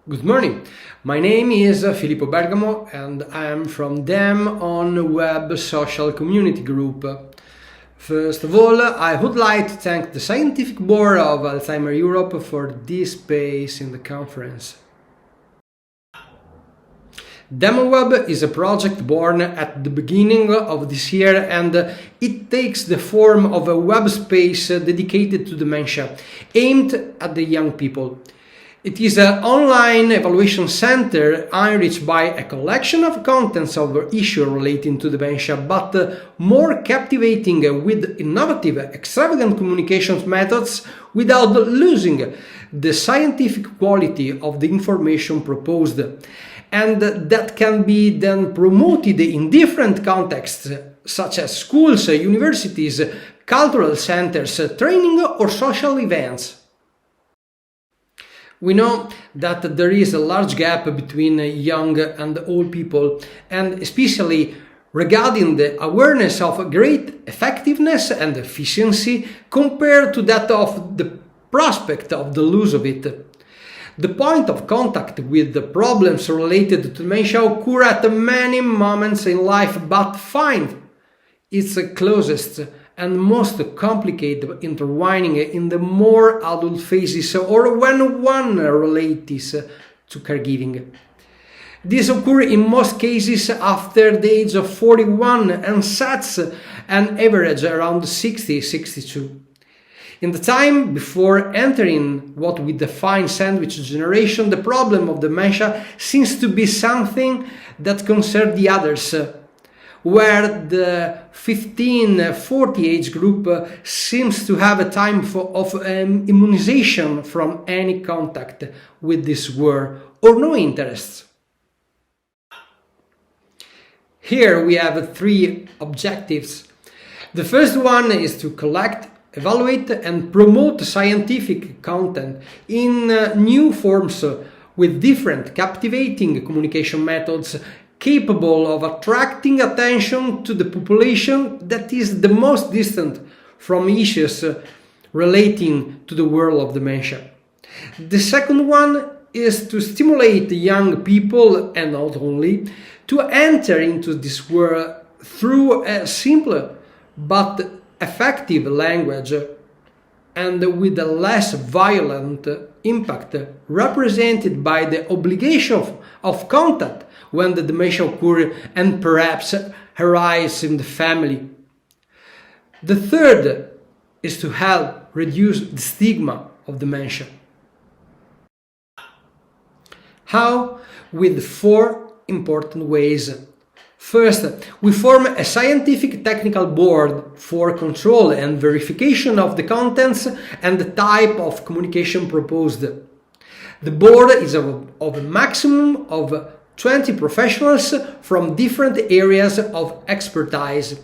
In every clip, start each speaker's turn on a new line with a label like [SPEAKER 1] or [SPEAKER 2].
[SPEAKER 1] Good morning. My name is Filippo Bergamo and I am from DEM on Web Social Community Group. First of all, I would like to thank the Scientific Board of Alzheimer Europe for this space in the conference. DemoWeb is a project born at the beginning of this year and it takes the form of a web space dedicated to dementia, aimed at the young people. It is an online evaluation center enriched by a collection of contents of issues relating to dementia, but more captivating with innovative, extravagant communications methods without losing the scientific quality of the information proposed, and that can be then promoted in different contexts, such as schools, universities, cultural centers, training or social events. We know that there is a large gap between young and old people, and especially regarding the awareness of great effectiveness and efficiency compared to that of the prospect of the loss of it. The point of contact with the problems related to dementia occur at many moments in life, but find its closest and most complicated intertwining in the more adult phases or when one relates to caregiving. This occurs in most cases after the age of 41 and sets an average around 60-62. In the time before entering what we define sandwich generation, the problem of dementia seems to be something that concerns the others, where the 15-40 age group seems to have a time of immunization from any contact with this world or no interest. Here we have three objectives. The first one is to collect, evaluate and promote scientific content in new forms with different captivating communication methods capable of attracting attention to the population that is the most distant from issues relating to the world of dementia. The second one is to stimulate young people, and not only, to enter into this world through a simple but effective language and with a less violent impact represented by the obligation of contact when the dementia occurs and perhaps arises in the family. The third is to help reduce the stigma of dementia. How? With four important ways. First, we form a scientific technical board for control and verification of the contents and the type of communication proposed. The board is of a maximum of 20 professionals from different areas of expertise.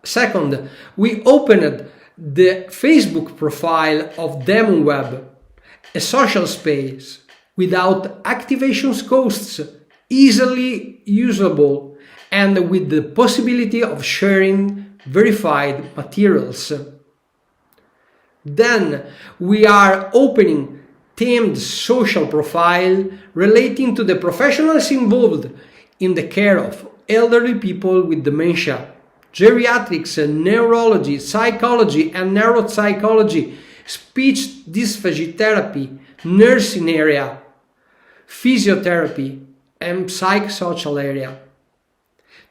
[SPEAKER 1] Second, we opened the Facebook profile of DemoWeb, a social space without activation costs, easily usable, and with the possibility of sharing verified materials. Then we are opening themed social profile relating to the professionals involved in the care of elderly people with dementia, geriatrics, neurology, psychology and neuropsychology, speech dysphagy therapy, nursing area, physiotherapy, and psychosocial area,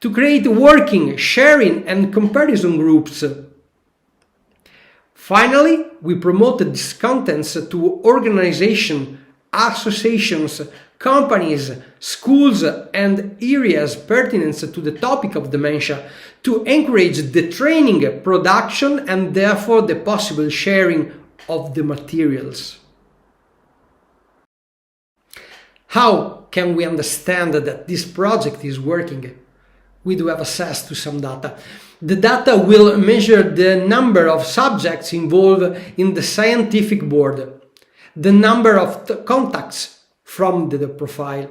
[SPEAKER 1] to create working, sharing and comparison groups. Finally, we promoted these contents to organizations, associations, companies, schools and areas pertinent to the topic of dementia to encourage the training, production and therefore the possible sharing of the materials. How can we understand that this project is working? We do have access to some data. The data will measure the number of subjects involved in the scientific board, the number of contacts from the profile,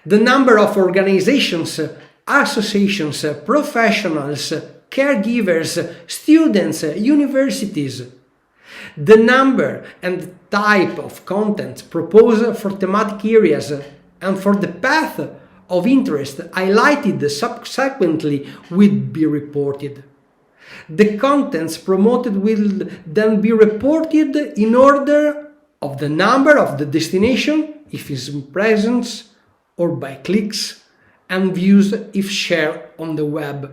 [SPEAKER 1] the number of organizations, associations, professionals, caregivers, students, universities, the number and type of content proposed for thematic areas and for the path of interest highlighted subsequently will be reported. The contents promoted will then be reported in order of the number of the destination, if it's in presence, or by clicks, and views if shared on the web.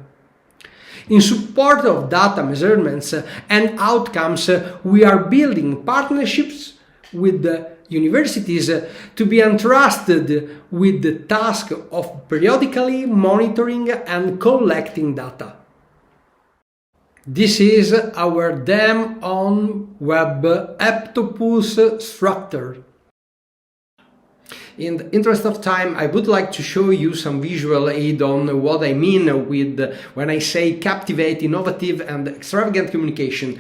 [SPEAKER 1] In support of data measurements and outcomes, we are building partnerships with the universities to be entrusted with the task of periodically monitoring and collecting data. This is our DEM on web Eptopulse structure. In the interest of time, I would like to show you some visual aid on what I mean with when I say captivate, innovative and extravagant communication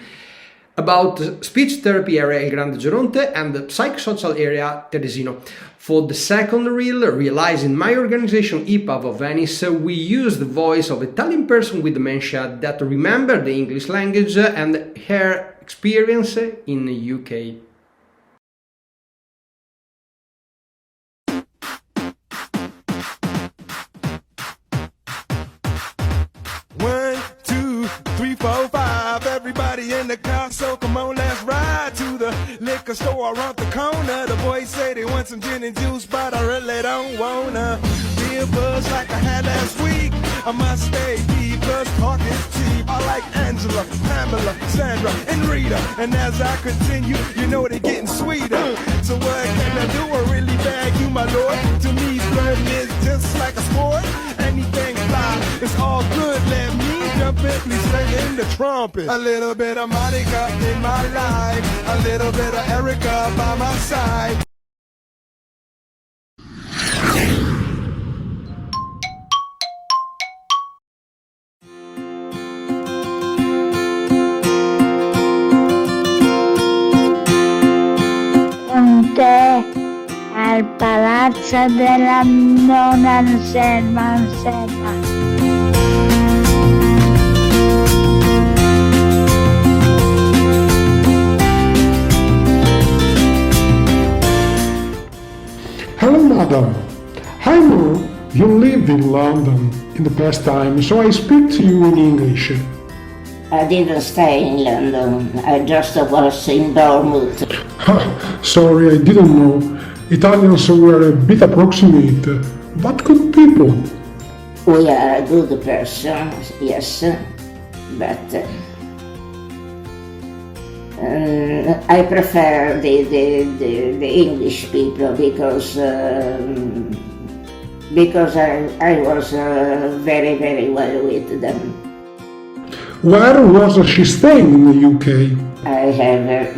[SPEAKER 1] about speech therapy area El Grande Geronte and the psychosocial area Teresino. For the second reel, realized in my organization IPAV of Venice, we use the voice of an Italian person with dementia that remembered the English language and her experience in the UK.
[SPEAKER 2] Everybody in the car, so come on, let's ride to the liquor store around the corner. The boys say they want some gin and juice, but I really don't wanna be a buzz like I had last week. I must stay deep, cause talk is cheap. I like Angela, Pamela, Sandra, and Rita. And as I continue, you know they're getting sweeter. So what can I do? I really bag you, my lord. To me, flirting is just like a sport. Anything fly, it's all good. Let me jump in, please stay in the trumpet. A little bit of Monica in my life, a little bit of Erica by my side.
[SPEAKER 3] Con te al palazzo della nonna Anselma.
[SPEAKER 4] Hello, madam. I know you lived in London in the past time, so I speak to you in English.
[SPEAKER 5] I didn't stay in London, I just was in Bournemouth.
[SPEAKER 4] Sorry, I didn't know. Italians were a bit approximate, but good people.
[SPEAKER 5] We are a good person, yes, but I prefer the English people because I was very, very well with them.
[SPEAKER 4] Where was she staying in the UK?
[SPEAKER 5] I have,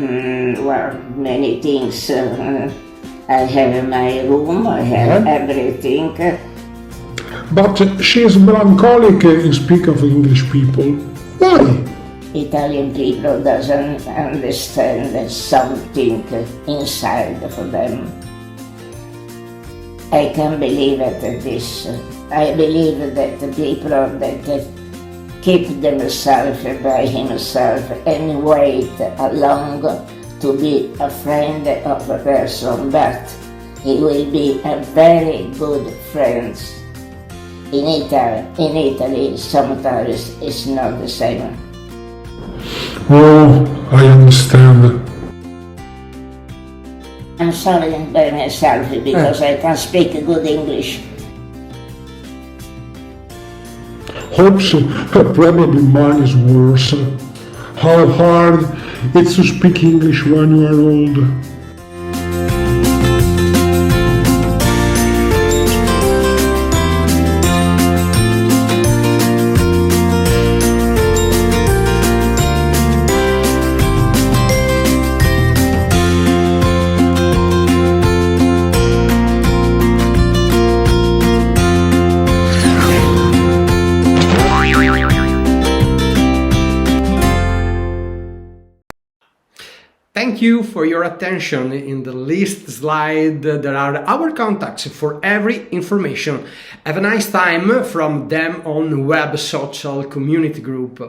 [SPEAKER 5] many things. I have my room, I have everything.
[SPEAKER 4] But she is melancholic in speak of English people. Why?
[SPEAKER 5] Italian people doesn't understand something inside for them. I can believe at this. I believe that the people that keep themselves by himself and wait along to be a friend of a person, but he will be a very good friend. In Italy sometimes it's not the same.
[SPEAKER 4] Oh, I understand.
[SPEAKER 5] I'm sorry by myself because I can speak good English.
[SPEAKER 4] Hope so. Probably mine is worse. How hard it's to speak English when you are old.
[SPEAKER 1] Thank you for your attention. In the list slide there are our contacts for every information. Have a nice time from DEM on Web Social Community Group.